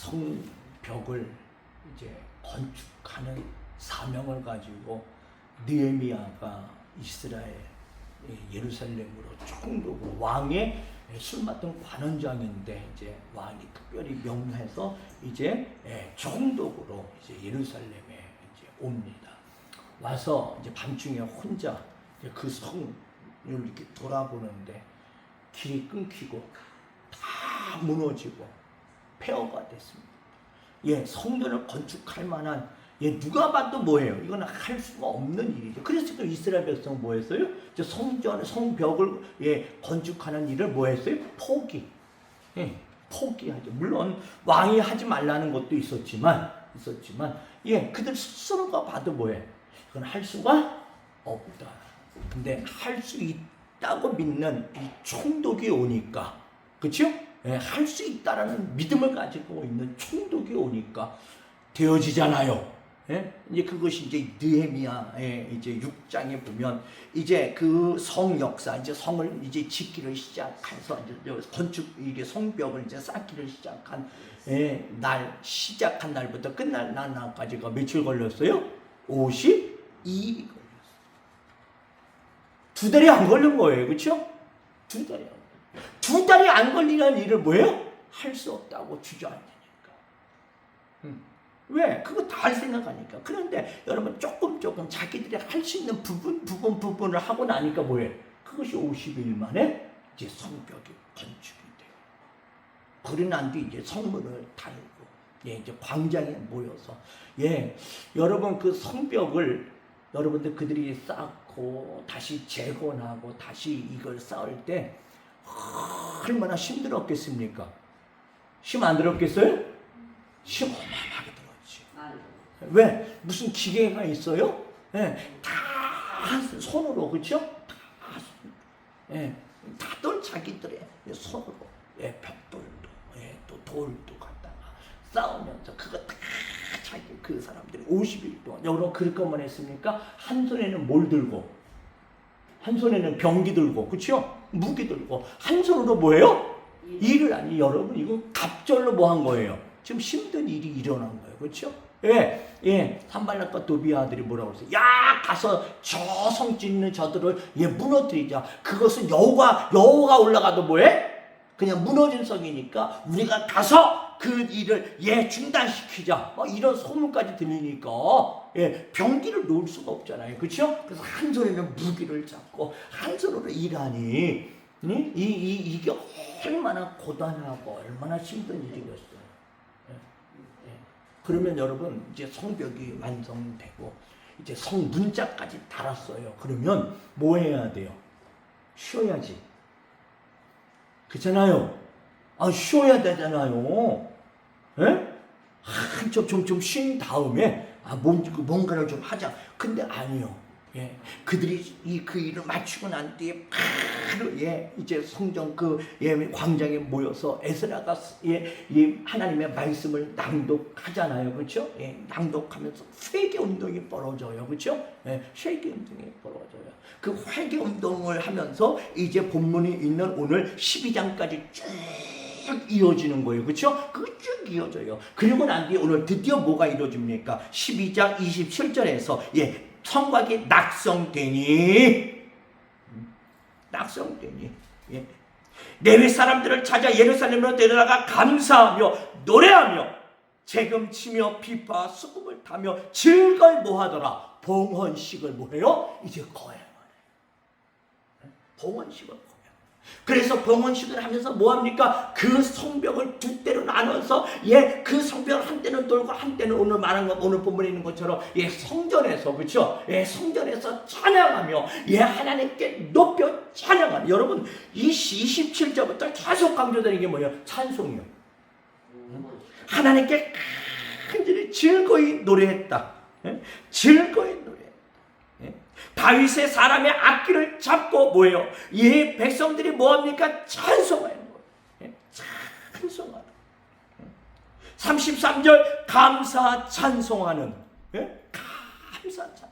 성벽을 이제 건축하는 사명을 가지고 느헤미야가 이스라엘 예루살렘으로 총독으로 왕의 술 맡은 관원장인데 이제 왕이 특별히 명해서 이제 총독으로 이제 예루살렘에 이제 옵니다. 와서 이제 밤중에 혼자 이제 그 성을 이렇게 돌아보는데 길이 끊기고 다 무너지고 폐허가 됐습니다. 성전을 건축할 만한 누가 봐도 뭐예요? 이건 할 수가 없는 일이죠. 그래서 또 이스라엘 백성은 뭐 했어요? 성벽을 건축하는 일을 뭐 했어요? 포기하죠. 물론 왕이 하지 말라는 것도 있었지만 그들 스스로가 봐도 뭐해? 이건 할 수가 없다. 근데 할 수 있다고 믿는 이 총독이 오니까, 그렇죠? 할 수 있다라는 믿음을 가지고 있는 총독이 오니까 되어지잖아요. 이제 그것이 이제 느헤미야의 이제 6장에 보면 이제 그 성 역사, 이제 성을 이제 짓기를 시작해서 이제 건축 이게 성벽을 이제 쌓기를 시작한 시작한 날부터 끝날 날까지가 며칠 걸렸어요? 52일이 걸렸어요. 2달이 안 걸린 거예요, 그렇죠? 2달이 안 걸리는 일을 뭐예요? 할 수 없다고 주저앉으니까. 왜? 그거 다 생각하니까. 그런데 여러분 조금 자기들이 할 수 있는 부분을 하고 나니까 뭐해? 그것이 50일 만에 이제 성벽이 건축이 돼요. 그러고 난 뒤 이제 성문을 달고 이제 광장에 모여서 여러분 그 성벽을 여러분들 그들이 쌓고 다시 재건하고 다시 이걸 쌓을 때 얼마나 힘들었겠습니까? 힘 안 들었겠어요? 힘 어마어마하게 들었지. 왜? 무슨 기계가 있어요? 다 손으로, 그렇죠? 다들 자기들의 손으로 벽돌도 또 돌도 갖다가 쌓으면서 그거 다 자기 그 사람들이 50일 동안 여러분 그럴 것만 했습니까? 한 손에는 뭘 들고, 한 손에는 병기 들고, 그렇죠? 무기 들고 한 손으로 뭐예요? 일을 아니 여러분 이거 갑절로 뭐 한 거예요? 지금 힘든 일이 일어난 거예요, 그렇죠? 산발락과 도비아 아들이 뭐라고 그랬어요? 야, 가서 저 성 짓는 저들을 무너뜨리자. 그것은 여호가 올라가도 뭐해? 그냥 무너진 성이니까 우리가 가서 그 일을 중단시키자. 이런 소문까지 들리니까 병기를 놓을 수가 없잖아요, 그렇죠? 그래서 한 손에는 무기를 잡고 한 손으로 일하니 이게 얼마나 고단하고 얼마나 힘든 일이겠어요. 그러면 여러분 이제 성벽이 완성되고 이제 성 문짝까지 달았어요. 그러면 뭐 해야 돼요? 쉬어야지. 그렇잖아요. 쉬어야 되잖아요. 좀 쉰 다음에 뭔가를 좀 하자. 근데 아니요. 그들이 그 일을 마치고 난 뒤에 바로 이제 성전 광장에 모여서 에스라가 하나님의 말씀을 낭독하잖아요, 그렇죠? 낭독하면서 회개 운동이 벌어져요, 그렇죠? 회개 운동이 벌어져요. 그 회개 운동을 하면서 이제 본문이 있는 오늘 12장까지 쭉 이어지는 거예요, 그렇죠? 그 쭉 이어져요. 그리고 난 뒤에 오늘 드디어 뭐가 이루어집니까? 12장 27절에서 성곽이 낙성되니 레위 사람들을 찾아 예루살렘으로 데려다가 감사하며 노래하며 재금치며 비파 수금을 타며 즐거이 뭐하더라? 봉헌식을 뭐해요? 이제 거행하네. 봉헌식을 거행. 그래서 봉헌식을 하면서 뭐합니까? 그 성벽을 두 대로 나눠서 그 성벽을 한 대는 돌고 한 대는 오늘 말한 것 오늘 본문에 있는 것처럼 성전에서, 그렇죠? 성전에서 찬양하며 하나님께 높여 찬양하는. 여러분 27절부터 계속 강조되는 게 뭐예요? 찬송이요. 하나님께 간절히 즐거이 노래했다. 즐거이 노래. 다윗의 사람의 악기를 잡고 뭐예요? 이 백성들이 뭐합니까? 찬송하는 거예요. 찬송하는. 33절 감사 찬송하는. 감사 찬송.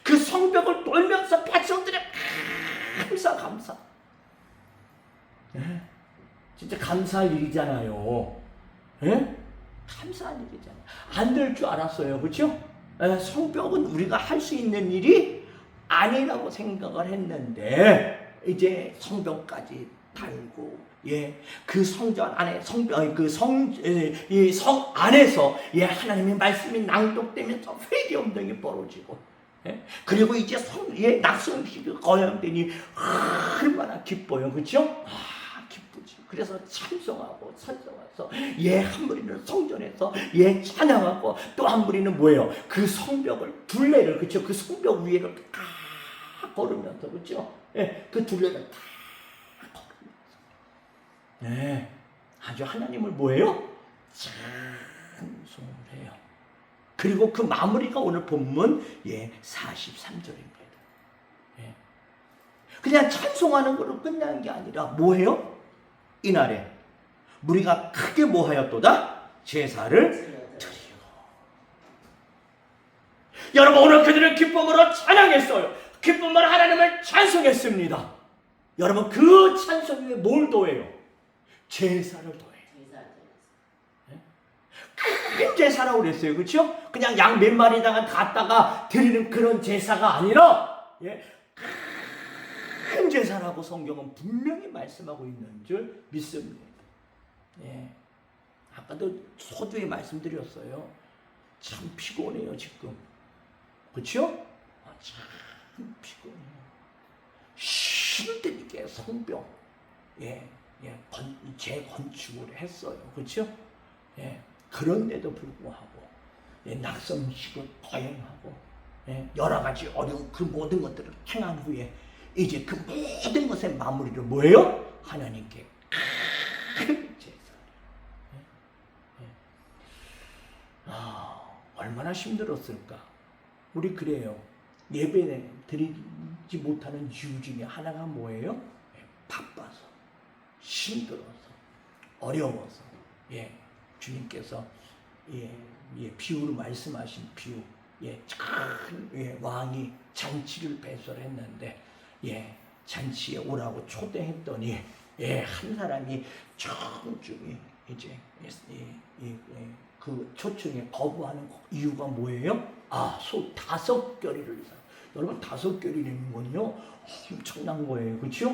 그 성벽을 돌면서 백성들의 감사. 진짜 감사할 일이잖아요. 예? 감사한 일이잖아요. 안 될 줄 알았어요. 그렇죠? 성벽은 우리가 할 수 있는 일이 아니라고 생각을 했는데 이제 성벽까지 달고 그 성전 안에 이 성 안에서 하나님의 말씀이 낭독되면서 회개 운동이 벌어지고 그리고 이제 낙성식이 거행되니 얼마나 기뻐요. 그렇죠? 기쁘지. 그래서 찬송하고 찬송해서 한 무리는 성전에서 찬양하고 또 한 무리는 뭐예요? 그 성벽을 둘레를 그렇죠? 그 성벽 위에를 다 걸으면서 그렇죠? 그 둘레를 다 걸으면서 아주 하나님을 뭐예요? 찬송을 해요. 그리고 그 마무리가 오늘 본문 43절입니다. 그냥 찬송하는 걸로 끝나는 게 아니라 뭐예요? 이날에 무리가 크게 뭐하였도다? 제사를 드리고. 여러분 오늘 그들은 기쁨으로 찬양했어요. 기쁨으로 하나님을 찬송했습니다. 여러분 그 찬송 위에 뭘 더해요? 제사를 더해요. 큰 제사라고 그랬어요. 그렇죠? 그냥 양 몇 마리다가 갖다가 드리는 그런 제사가 아니라 큰 제사라고 성경은 분명히 말씀하고 있는 줄 믿습니다. 아까도 소주에 말씀드렸어요. 참 피곤해요 지금. 그렇죠? 참 피곤해요. 힘들게 성벽 재건축을 했어요. 그렇죠? 그런데도 불구하고 낙성식을 거행하고 여러 가지 어려운 그 모든 것들을 행한 후에 이제 그 모든 것의 마무리를 뭐예요? 하나님께 큰 제사. 얼마나 힘들었을까? 우리 그래요. 예배 드리지 못하는 이유 중에 하나가 뭐예요? 바빠서, 힘들어서, 어려워서. 주님께서 비유로 말씀하신 비유. 큰 왕이 잔치를 배설했는데 잔치에 오라고 초대했더니 한 사람이 청중이 이제 그 초청에 거부하는 이유가 뭐예요? 소 5겨리를 사. 여러분 5겨리라는 건요 엄청난 거예요. 그렇죠?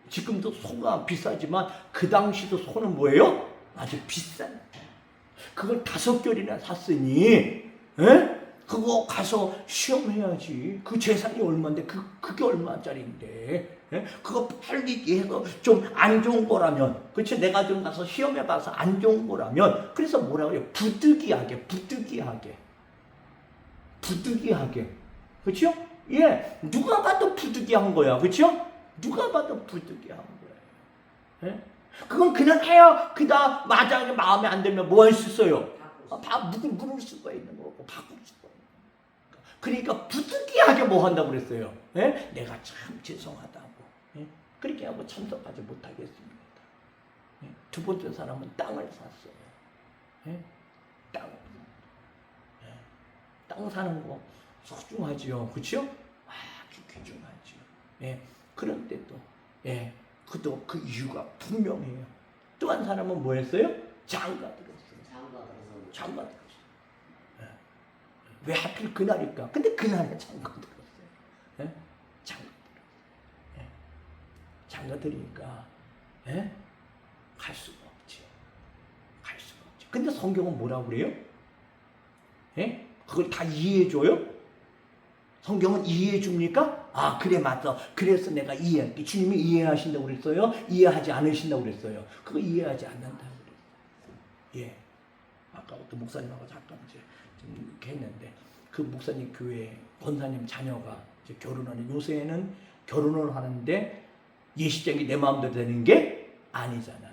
지금도 소가 비싸지만 그 당시도 소는 뭐예요? 아주 비싼. 그걸 5겨리나 샀으니 그거 가서 시험해야지. 그 재산이 얼마인데 그게 얼마짜리인데 그거 빨리 해서 좀 안 좋은 거라면 그렇지? 내가 좀 가서 시험해봐서 안 좋은 거라면 그래서 뭐라고 해요? 부득이하게 그렇죠? 누가 봐도 부득이한 거야. 그렇죠? 누가 봐도 부득이한 거예요. 그건 그냥 해야 그다 마땅하게 마음에 안 들면 뭐 할 수 있어요? 물을 수가 있는 거고 바꿀 수가 있는 거고. 그러니까 부득이하게 뭐 한다고 그랬어요? 내가 참 죄송하다고. 그렇게 하고 참석하지 못하겠습니다. 두 번째 사람은 땅을 샀어요. 땅 사는 거 소중하지요. 그렇죠? 아주 귀중하지요. 그런데도 그도 그 이유가 분명해요. 또 한 사람은 뭐 했어요? 장가 들었어요. 장가 들었어요. 왜 하필 그날일까? 근데 그날에 장가 들었어요. 장가 들으니까 갈 수가 없지. 근데 성경은 뭐라고 그래요? 그걸 다 이해해줘요? 성경은 이해해줍니까? 그래 맞다. 그래서 내가 이해할게. 주님이 이해하신다고 그랬어요? 이해하지 않으신다고 그랬어요? 그거 이해하지 않는다고 그랬어요. 아까부터 목사님하고 잠깐 이제 좀 이렇게 했는데 그 목사님 교회 권사님 자녀가 이제 결혼하는 요새는 결혼을 하는데 예식장이 내 마음대로 되는 게 아니잖아요.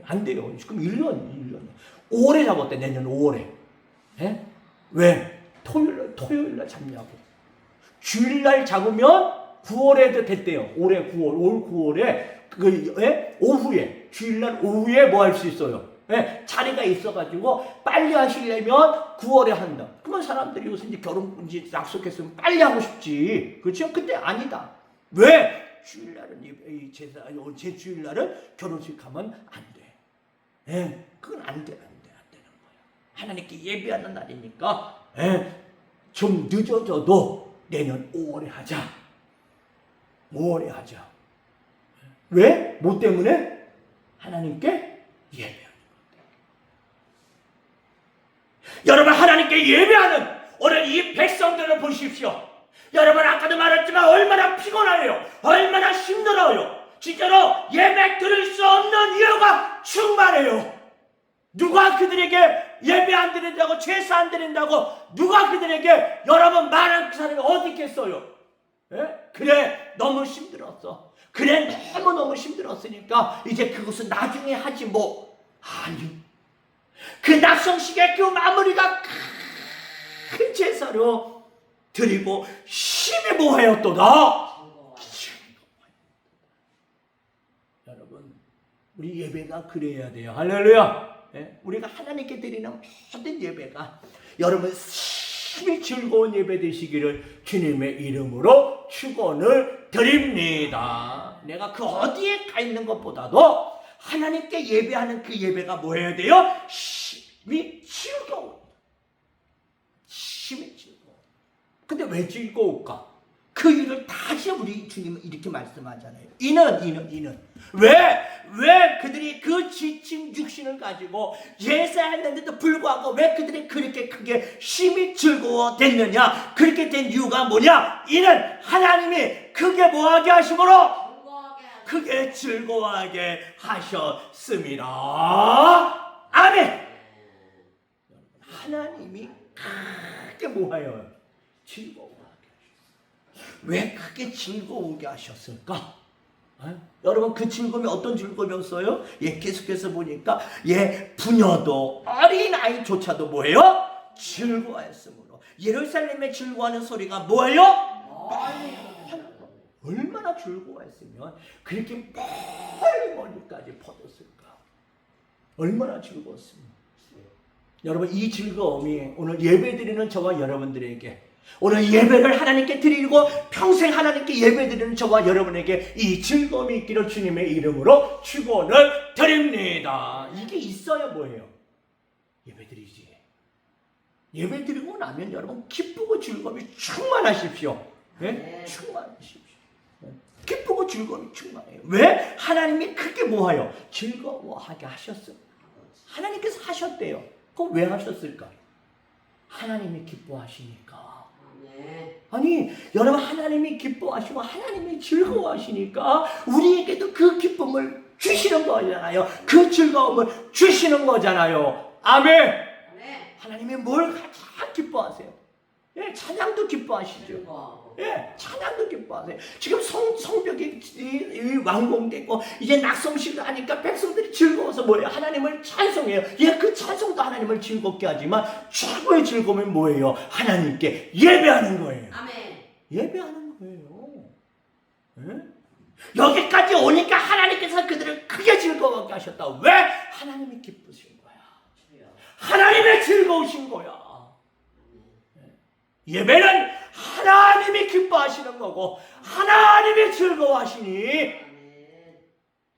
안 돼요. 지금 1년. 5월에 잡았대. 내년 5월에. 왜? 토요일날 잡냐고. 주일날 잡으면 9월에도 됐대요. 올해 9월, 올 9월에 오후에 주일날 오후에 뭐 할 수 있어요? 자리가 있어가지고 빨리 하시려면 9월에 한다. 그러면 사람들이 요새 이제 결혼 이제 약속했으면 빨리 하고 싶지, 그렇죠? 근데 아니다. 왜? 주일날은 제 주일날은 결혼식 하면 안 돼. 그건 안 되는 거야. 하나님께 예배하는 날이니까 좀 늦어져도 내년 5월에 하자. 5월에 하자. 왜? 뭐 때문에? 하나님께 예배하는 것. 여러분, 하나님께 예배하는 오늘 이 백성들을 보십시오. 여러분, 아까도 말했지만 얼마나 피곤해요. 얼마나 힘들어요. 진짜로 예배 드릴 수 없는 이유가 충만해요. 누가 그들에게 예배 안 드린다고, 제사 안 드린다고 누가 그들에게 여러분 말할 사람이 어디 있겠어요? 그래, 너무 힘들었어. 그래, 너무 힘들었으니까 이제 그것은 나중에 하지 뭐. 아니, 그 낙성식의 그 마무리가 큰 제사로 드리고 힘이 뭐하였도다. 여러분, 우리 예배가 그래야 돼요. 할렐루야. 우리가 하나님께 드리는 모든 예배가 여러분 힘이 즐거운 예배 되시기를 주님의 이름으로 축원을 드립니다. 내가 그 어디에 가 있는 것보다도 하나님께 예배하는 그 예배가 뭐 해야 돼요? 힘이 즐거워. 힘이 즐거워. 근데 왜 즐거울까? 그 이유를 다시 우리 주님은 이렇게 말씀하잖아요. 이는 왜 그들이 그 지친 육신을 가지고 예사했는데도 불구하고 왜 그들이 그렇게 크게 힘이 즐거워됐느냐? 그렇게 된 이유가 뭐냐? 이는 하나님이 크게 뭐하게 하심으로 크게 즐거워하게 하셨습니다. 아멘. 하나님이 크게 뭐하여 즐거워하게 하셨어요. 왜 크게 즐거우게 하셨을까? 여러분, 그 즐거움이 어떤 즐거움이었어요? 계속해서 보니까 부녀도 어린아이조차도 뭐예요? 즐거워했으므로. 예루살렘에 즐거워하는 소리가 뭐예요? 얼마나 즐거워했으면 그렇게 멀리까지 퍼졌을까? 얼마나 즐거웠습니까? 여러분, 이 즐거움이 오늘 예배드리는 저와 여러분들에게, 오늘 예배를 하나님께 드리고 평생 하나님께 예배드리는 저와 여러분에게 이 즐거움이 있기를 주님의 이름으로 축원을 드립니다. 이게 있어야 뭐예요? 예배드리지. 예배드리고 나면 여러분 기쁘고 즐거움이 충만하십시오. 충만하십시오. 기쁘고 즐거움이 충만해요. 왜? 하나님이 크게 뭐하여? 즐거워하게 하셨어요. 하나님께서 하셨대요. 그럼 왜 하셨을까? 하나님이 기뻐하시니까. 아니, 여러분, 하나님이 기뻐하시고 하나님이 즐거워하시니까 우리에게도 그 기쁨을 주시는 거잖아요. 그 즐거움을 주시는 거잖아요. 아멘. 하나님이 뭘 가장 기뻐하세요? 찬양도 기뻐하시죠. 찬양도 기뻐하세요. 지금 성벽이 완공되고 이제 낙성식을 하니까 백성들이 즐거워서 뭐예요? 하나님을 찬송해요. 그 찬송도 하나님을 즐겁게 하지만 최고의 즐거움은 뭐예요? 하나님께 예배하는 거예요. 아멘. 예배하는 거예요. 여기까지 오니까 하나님께서 그들을 크게 즐거워하게 하셨다. 왜? 하나님이 기쁘신 거야. 하나님의 즐거우신 거야. 예배는 하나님이 기뻐하시는 거고 하나님이 즐거워하시니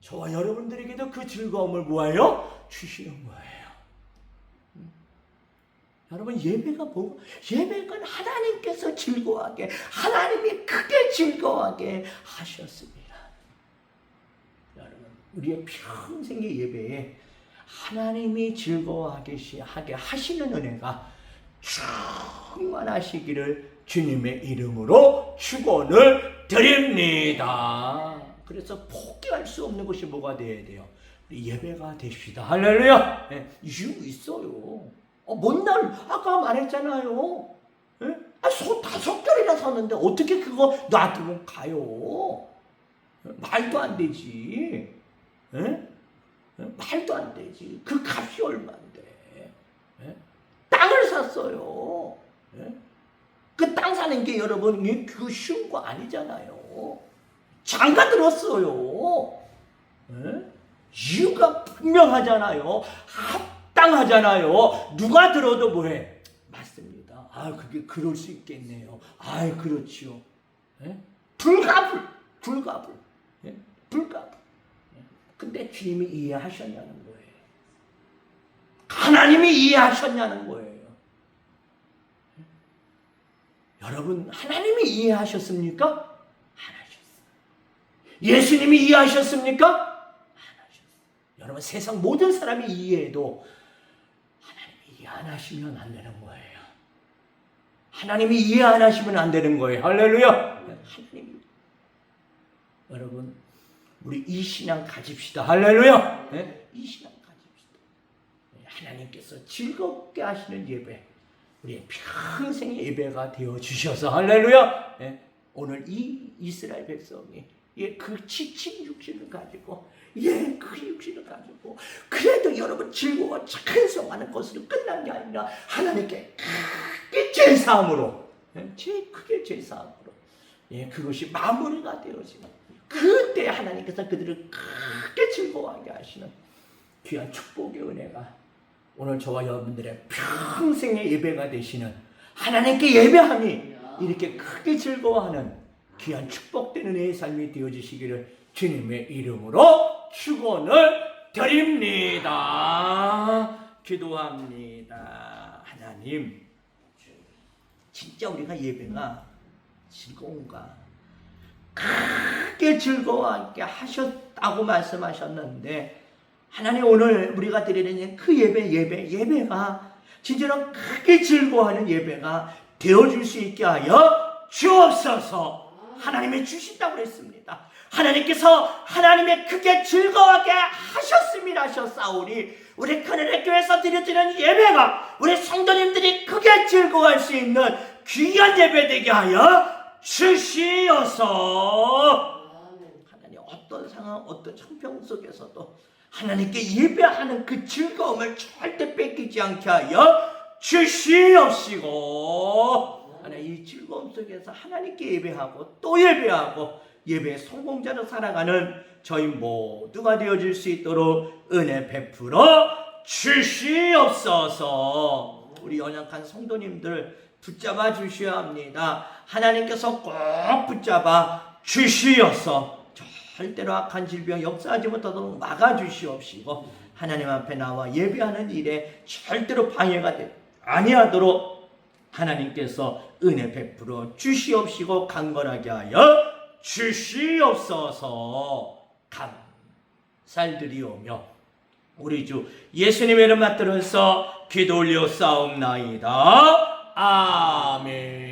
저와 여러분들에게도 그 즐거움을 뭐예요? 주시는 거예요. 여러분, 예배가 뭐? 예배는 하나님께서 즐거워하게, 하나님이 크게 즐거워하게 하셨습니다. 여러분, 우리의 평생의 예배에 하나님이 즐거워하게 하시는 은혜가 충만하시기를 주님의 이름으로 축원을 드립니다. 그래서 포기할 수 없는 것이 뭐가 돼야 돼요? 우리 예배가 됩시다. 할렐루야. 이유 있어요. 먼날 아까 말했잖아요. 소 5개이나 섰는데 어떻게 그거 놔두고 가요? 말도 안 되지. 말도 안 되지. 그 값이 얼마인데. 땅을 샀어요. 그 땅 사는 게 여러분 그거 쉬운 거 아니잖아요. 장가 들었어요. 이유가 분명하잖아요. 합당하잖아요. 누가 들어도 뭐해? 맞습니다. 그게 그럴 수 있겠네요. 그렇지요. 불가불. 근데 주님이 이해하셨냐는 거예요. 하나님이 이해하셨냐는 거예요. 여러분, 하나님이 이해하셨습니까? 안 하셨어요. 예수님이 이해하셨습니까? 안 하셨어요. 여러분, 세상 모든 사람이 이해해도 하나님이 이해 안 하시면 안 되는 거예요. 하나님이 이해 안 하시면 안 되는 거예요. 할렐루야. 하나님이. 여러분, 우리 이 신앙 가집시다. 할렐루야. 네? 이 신앙 가집시다. 하나님께서 즐겁게 하시는 예배, 우리의 평생의 예배가 되어 주셔서 할렐루야. 네? 오늘 이 이스라엘 백성이 그 지친 육신을 가지고 그 육신을 가지고 그래도 여러분 즐거워 찬송하는 것으로 끝난 게 아니라 하나님께 크게 제사함으로, 제일 크게 제사함으로 그것이 마무리가 되어지는 그때 하나님께서 그들을 크게 즐거워하게 하시는 귀한 축복의 은혜가 오늘 저와 여러분들의 평생의 예배가 되시는, 하나님께 예배함이 이렇게 크게 즐거워하는 귀한 축복된 은혜의 삶이 되어주시기를 주님의 이름으로 축원을 드립니다. 기도합니다. 하나님, 진짜 우리가 예배가 즐거운가? 크게 즐거워하게 하셨다고 말씀하셨는데, 하나님, 오늘 우리가 드리는 그 예배가 진짜로 크게 즐거워하는 예배가 되어줄 수 있게 하여 주옵소서. 하나님이 주신다고 그랬습니다. 하나님께서 하나님의 크게 즐거워하게 하셨습니다 하셨사오니, 우리 큰은혜 교회에서 드려지는 예배가 우리 성도님들이 크게 즐거워할 수 있는 귀한 예배 되게 하여 주시옵소서. 하나님, 어떤 상황, 어떤 형편 속에서도 하나님께 예배하는 그 즐거움을 절대 뺏기지 않게 하여 주시옵시고, 하나님, 이 즐거움 속에서 하나님께 예배하고 또 예배하고 예배의 성공자로 살아가는 저희 모두가 되어질 수 있도록 은혜 베풀어 주시옵소서. 우리 연약한 성도님들 붙잡아 주셔야 합니다. 하나님께서 꼭 붙잡아 주시옵소서. 절대로 악한 질병 역사하지 못하도록 막아주시옵시고, 하나님 앞에 나와 예배하는 일에 절대로 방해가 아니하도록 하나님께서 은혜 베풀어 주시옵시고 강건하게 하여 주시옵소서. 감사드리오며 우리 주 예수님의 이름 받들어서 기도 올려 싸움나이다. 아멘.